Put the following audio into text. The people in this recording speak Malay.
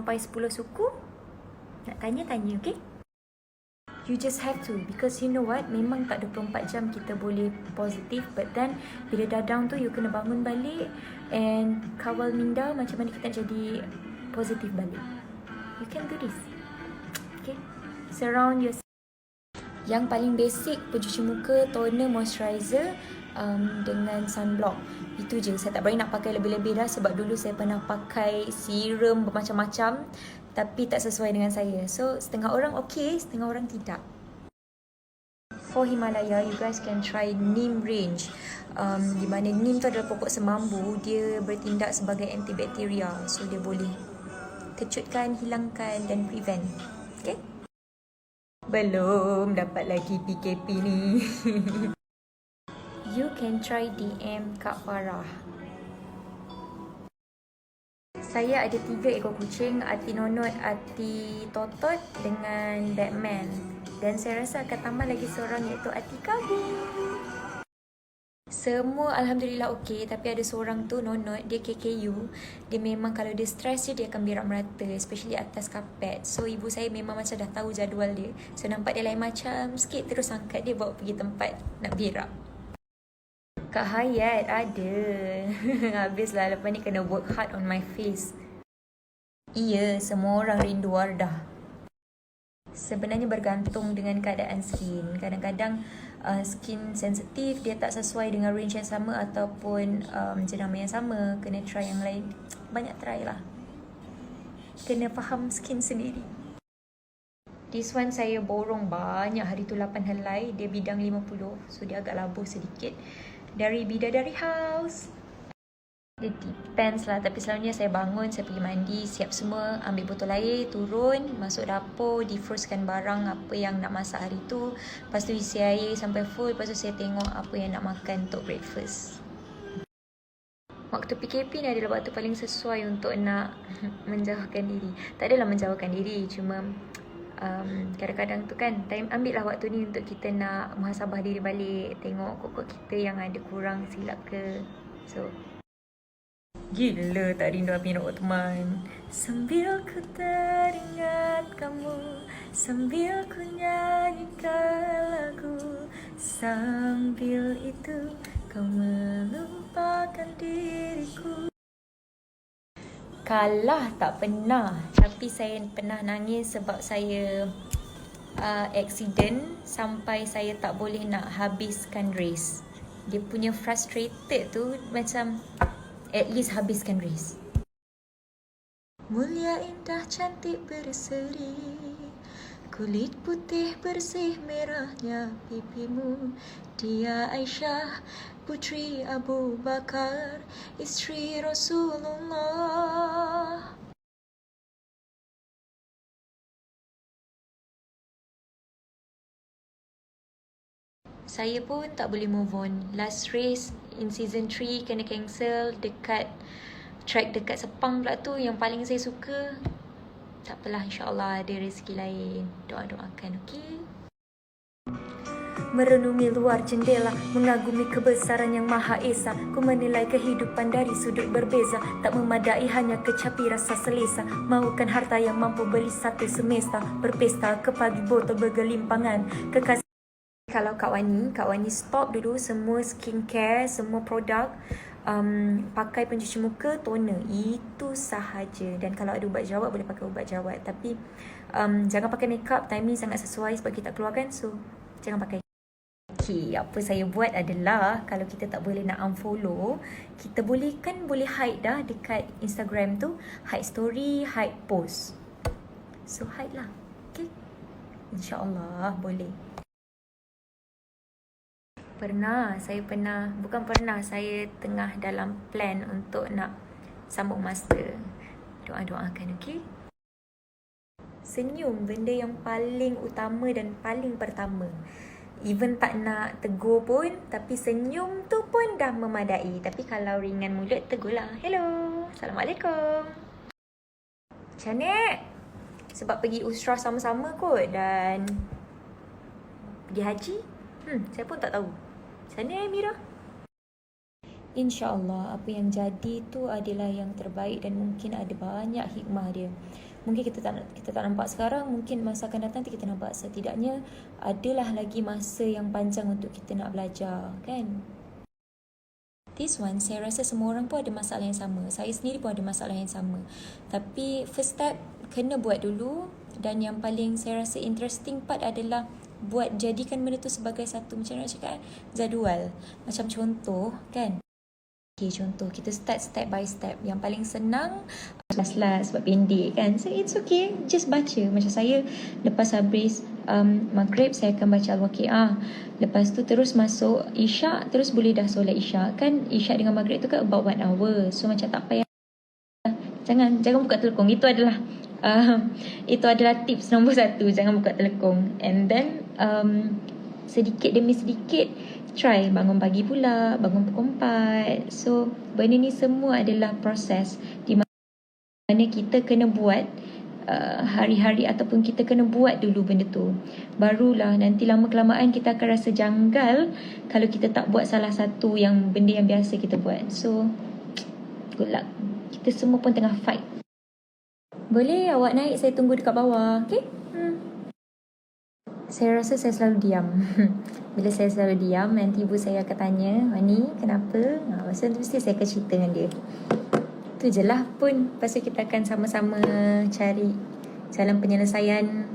sampai 10 suku, nak tanya-tanya, okay? You just have to, because you know what, memang tak 24 jam kita boleh positif, but then bila dah down tu, you kena bangun balik and kawal minda macam mana kita nak jadi positif balik. You can do this, okay? Surround yourself. Yang paling basic, pencuci muka, toner, moisturizer dengan sunblock. Itu je, saya tak berani nak pakai lebih-lebih dah, sebab dulu saya pernah pakai serum bermacam-macam tapi tak sesuai dengan saya. So, setengah orang okay, setengah orang tidak. For Himalaya, you guys can try neem range. Di mana neem tu adalah pokok semambu, dia bertindak sebagai antibakteria. So, dia boleh kecutkan, hilangkan dan prevent. Okay? Belum dapat lagi PKP ni. You can try DM Kak Farah. Saya ada 3 ekor kucing, Ati Nonot, Ati Totot dengan Batman. Dan saya rasa akan tambah lagi seorang iaitu Ati Kabu. Semua Alhamdulillah okey, tapi ada seorang tu Nonot, dia KKU. Dia memang kalau dia stres je, dia akan berak merata, especially atas kapet. So ibu saya memang macam dah tahu jadual dia. So nampak dia lain macam sikit, terus angkat dia bawa pergi tempat nak berak. Kak Hayat ada. Habislah, lepas ni kena work hard on my face. Iya, semua orang rindu Wardah. Sebenarnya bergantung dengan keadaan skin. Kadang-kadang skin sensitif, dia tak sesuai dengan range yang sama ataupun jenama yang sama. Kena try yang lain. Banyak try lah. Kena faham skin sendiri. This one saya borong banyak hari tu, 8 helai. Dia bidang 50. So dia agak labuh sedikit. Dari Bidadari House. Dia depends lah, tapi selalunya saya bangun, saya pergi mandi, siap semua, ambil botol air, turun, masuk dapur, defrostkan barang apa yang nak masak hari tu. Lepas tu isi air sampai full, lepas tu saya tengok apa yang nak makan untuk breakfast. Waktu PKP ni adalah waktu paling sesuai untuk nak menjauhkan diri. Tak adalah menjauhkan diri, cuma kadang-kadang tu kan, ambil lah waktu ni untuk kita nak muhasabah diri balik, tengok kokok kita yang ada kurang silap ke. So, gila tak rindu api nak teman. Sambil ku teringat kamu, sambil ku nyanyikan lagu, sambil itu kau melupakan diriku. Kalah tak pernah, tapi saya pernah nangis sebab saya accident sampai saya tak boleh nak habiskan race. Dia punya frustrated tu macam at least habiskan race. Mulia, indah, cantik, berseri, kulit putih bersih merahnya pipimu. Dia Aisyah, putri Abu Bakar, isteri Rasulullah. Saya pun tak boleh move on. Last race in season 3 kena cancel dekat track dekat Sepang pula tu, yang paling saya suka. Tak apalah, insyaAllah ada rezeki lain. Doa-doakan, okey? Merenungi luar jendela, mengagumi kebesaran yang Maha Esa. Ku menilai kehidupan dari sudut berbeza. Tak memadai hanya kecapi rasa selesa. Mahukan harta yang mampu beli satu semesta. Berpesta ke pagi botol bergelimpangan. Kekasih. Kalau Kak Wani stop dulu semua skincare, semua produk. Pakai pencuci muka, toner, itu sahaja. Dan kalau ada ubat jawat, boleh pakai ubat jawat. Tapi jangan pakai makeup, timing sangat sesuai sebab kita keluar kan. So jangan pakai. Okay, apa saya buat adalah, kalau kita tak boleh nak unfollow, kita boleh hide dah dekat Instagram tu. Hide story, hide post. So hide lah, okay? InsyaAllah boleh. Saya tengah dalam plan untuk nak sambung master. Doa-doakan, okey? Senyum, benda yang paling utama dan paling pertama. Even tak nak tegur pun, tapi senyum tu pun dah memadai. Tapi kalau ringan mulut, tegurlah. Hello, Assalamualaikum. Macam mana? Sebab pergi usrah sama-sama kot dan pergi haji. Saya pun tak tahu. Macam mana, Mira? InsyaAllah apa yang jadi tu adalah yang terbaik dan mungkin ada banyak hikmah dia. mungkin kita tak nampak sekarang, mungkin masa akan datang kita nampak. Setidaknya adalah lagi masa yang panjang untuk kita nak belajar, kan? This one, saya rasa semua orang pun ada masalah yang sama. Saya sendiri pun ada masalah yang sama. Tapi first step, kena buat dulu. Dan yang paling saya rasa interesting part adalah jadikan benda tu sebagai satu, macam nak cakap, jadual. Macam contoh, kan? Okay, contoh, kita start step by step. Yang paling senang, last sebab pendek, kan? So, it's okay. Just baca. Macam saya, lepas habis Maghrib, saya akan baca Al-Waqi'ah. Lepas tu terus masuk Isyak, terus boleh dah solat Isyak. Kan Isyak dengan Maghrib tu kan about 1 hour. So, macam tak payah. Jangan buka telekong. Itu adalah tips nombor 1. Jangan buka telekong. And then, sedikit demi sedikit, try bangun pagi pula, bangun pukul 4. So, benda ni semua adalah proses di mana kita kena buat hari-hari ataupun kita kena buat dulu benda tu. Barulah nanti lama-kelamaan kita akan rasa janggal kalau kita tak buat salah satu benda yang biasa kita buat. So, good luck. Kita semua pun tengah fight. Boleh awak naik, saya tunggu dekat bawah. Okay? Saya rasa saya selalu diam. Bila saya selalu diam, nanti ibu saya akan tanya, Wani, kenapa? Masa tu mesti saya akan cerita dengan dia. Tu je lah pun. Lepas tu kita akan sama-sama cari jalan penyelesaian